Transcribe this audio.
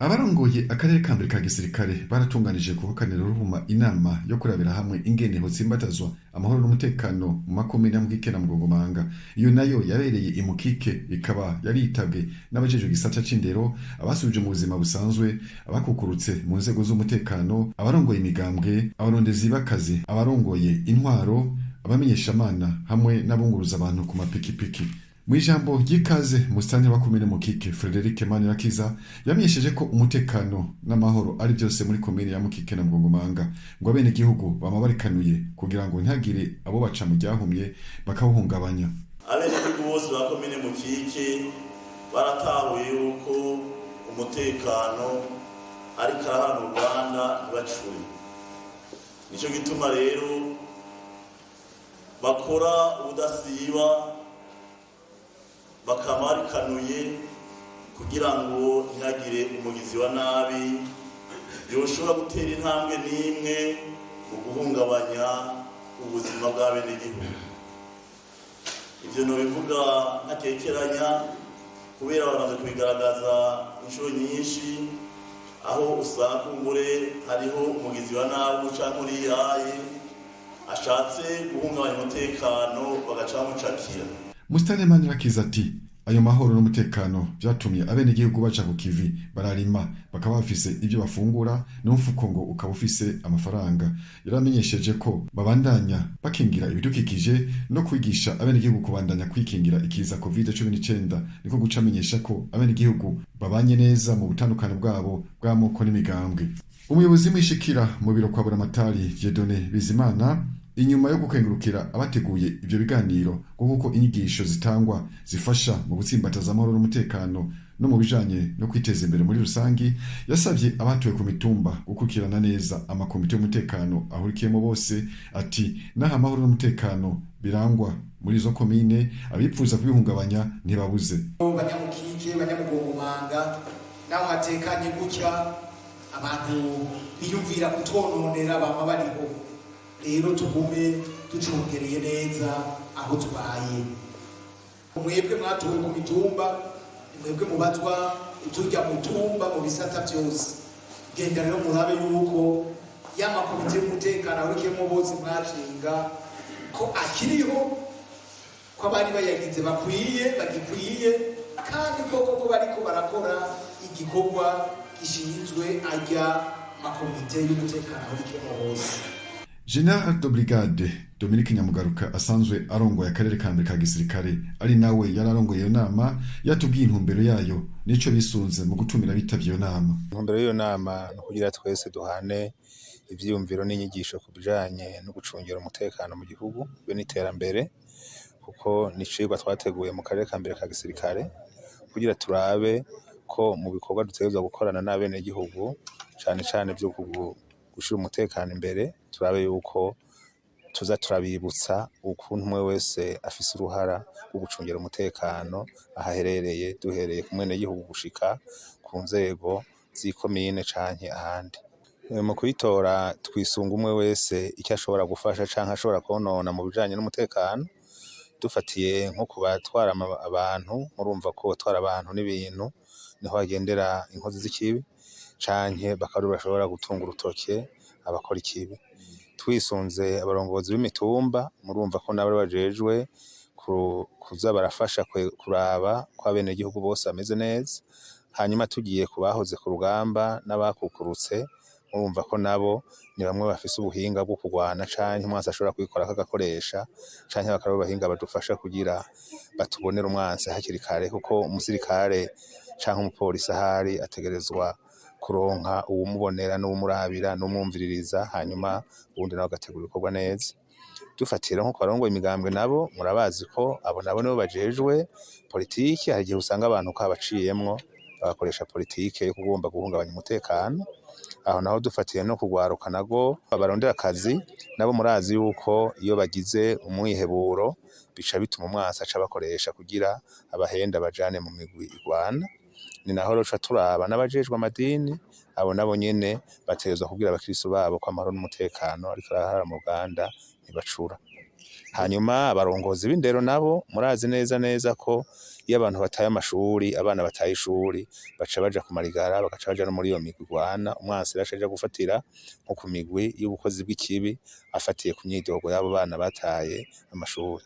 Abarongoye akarere ka mbere ka gisirikare baratunganije ku kaniro ruhuma inama yo kurabira hamwe ingene hotsimbatazwa amahoro n'umutekano mu makomine ya Mukike na Mugongomanga. Iyo nayo yabereye i Mukike, ikaba yari yitabwe n'abajejwe gisata c'indero, abasubije mu buzima busanzwe, abakukurutse mu nzego z'umutekano, abarongoye imigambwe, abarondezi b'akazi, abarongoye intwaro, abamenyeshamana hamwe n'abunguruza abantu ku mapikipiki. Mwijambo ry'ikaze musitani wa komine Mukike, Frederic Manirakiza yamenyesheje ko umutekano n'amahoro ari byose muri komine ya Mukike na Mugongomanga, ngo abene gihugu bama barikanuye kugira ngo ntagire abo baca mu ryahumye bakawuhungabanya. Abene gihugu bose ba komine Mukike baratahuye yuko umutekano ari karahara mu Rwanda ntibacure. Nico gituma rero bakora ubudasiba bakama barikanuye kugira ngo ntihagire umugizi wa nabi yoshobora gutera intambwe n'imwe mu guhungabanya ubuzima bw'abenegihugu. Ivyo nobivuga ntakekeranya kubera baramaze kubigaragaza inshuro nyinshi, aho usanga kumbure hariho umugizi wa nabi canke uriyaye ashatse guhungabanya umutekano bagaca bamucakira. Musitani Manirakiza ati ayo mahoro n'umutekano vyatumye abenegihugu baca ku kivi, bararima, bakaba bafise ibyo bafungura n'umufuko ngo ukaba ufise amafaranga. Yaramenyesheje ko babandanya bakingira ibidukikije no kwigisha abenegihugu kubandanya kwikingira ikiza COVID-19, niko guca amenyesha ko abenegihugu babanye neza mu butandukane bwabo bw'amoko n'imigambwe. Umuyobozi mwishikira mu biro kwa Buramatari Dieudonné Bizimana, inyuma yo gukengurukira abateguye ivyo biganiro kuko inyigisho zitangwa zifasha mu gutsimbataza amahoro n'umutekano no mu bijanye no kwiteza imbere muri rusangi, yasavye abatuye ku mitumba gukurikirana neza amakomite y'umutekano ahurikiyemo bose. Ati naho amahoro n'umutekano birangwa muri izo komine, abipfuza kubihungabanya ntibabuze. Banyamukike, Banyamugongomanga, naho hatekanye gutya abantu biyumvira kutwononera bama bariho. Rero tugume tucungereye neza aho tubaye. Mwebwe mwatuwe ku mitumba, mwebwe mubazwa turya mutumba mu bisata byose. Genda rero murabe yuko y'amakomite y'umutekano ahurikiyemo bose mwashinga ko akiriho, ko abari bayagize bagikwiye kandi koko bariko barakora igikorwa gishinzwe ajya makomite y'umutekano ahurikiyemo bose. General de Brigade Dominique Nyamugaruka asanzwe arongoye akarere ka mbere ka gisirikare, ari nawe yararongoye iyo nama, yatubwiye intumbero yayo nico bisunze mu gutumira bitavye iyo nama. Intumbero y'iyo nama no kugira twese duhane ivyiyumviro n'inyigisho ku bijanye no gucungira umutekano mu gihugu be n'iterambere, kuko nicigwa twateguye mu karere ka mbere ka gisirikare kugira turabe ko mu bikorwa dutegerezwa gukorana n'abene gihugu cane vyo gushira umutekano imbere, turabe yuko tuza turabibutsa ukuntu umwe wese afise uruhara rwo gucungira umutekano ahaherereye, duhereye ku mwenegihugu gushika ku nzego z'ikomine canke ahandi. Mu kuyitora twisunga umwe wese icyo ashobora gufasha canke ashobora konona mu bijanye n'umutekano, dufatiye nko kubatwara abantu, murumva ko batwara abantu n'ibintu niho hagendera inkozi z'ikibi, canke bakaba bashobora gutunga urutoke abakora ikibi. Twisunze abarongozi b'imitumba, murumva ko nabo bajejwe kuza barafasha kuraba ko abenegihugu bose bameze neza. Hanyuma tugiye kubahoze ku rugamba n'abakukurutse, murumva ko nabo ni bamwe bafise ubuhinga bwo kurwana canke umwansi ashobora kwikorako agakoresha, canke bakaba abahinga badufasha kugira batubonere umwansi hakiri kare, kuko umusirikare canke umupolisi ahari ategerezwa kuronka uwumubonera n'uwumurabira n'umwumviririza, hanyuma ubundi nawe agategura ibikorwa neza. Dufatira nko kwarongoye imigambwe, nabo murabazi ko abo nabo nibo bajejwe politiki. Hari igihe usanga abantu ko abaciyemwo bagakoresha politiki yo kugomba guhungabanya umutekano. Aho naho dufatiye no kugwaruka nago abarondera akazi, nabo murazi yuko iyo bagize umwiheburo bica bituma umwansi aca bakoresha kugira abahenda bajane mu migwi igwana. Ni naho roca turaba n'abajejwe amadini, abo nabo nyene bategerezwa kubwira abakristo babo ko amahoro n'umutekano ariko arahara mu Uganda ntibacura. hanyuma abarongozi b'indero nabo murazi neza ko iyo abantu bataye amashuri, abana bataye ishuri baca baja ku marigara, bagaca baja no muri iyo migwi igwana, umwansi rero aca aja gufatira nko ku migwi y'ubukozi bw'ikibi afatiye ku myidogo y'abo bana bataye amashuri.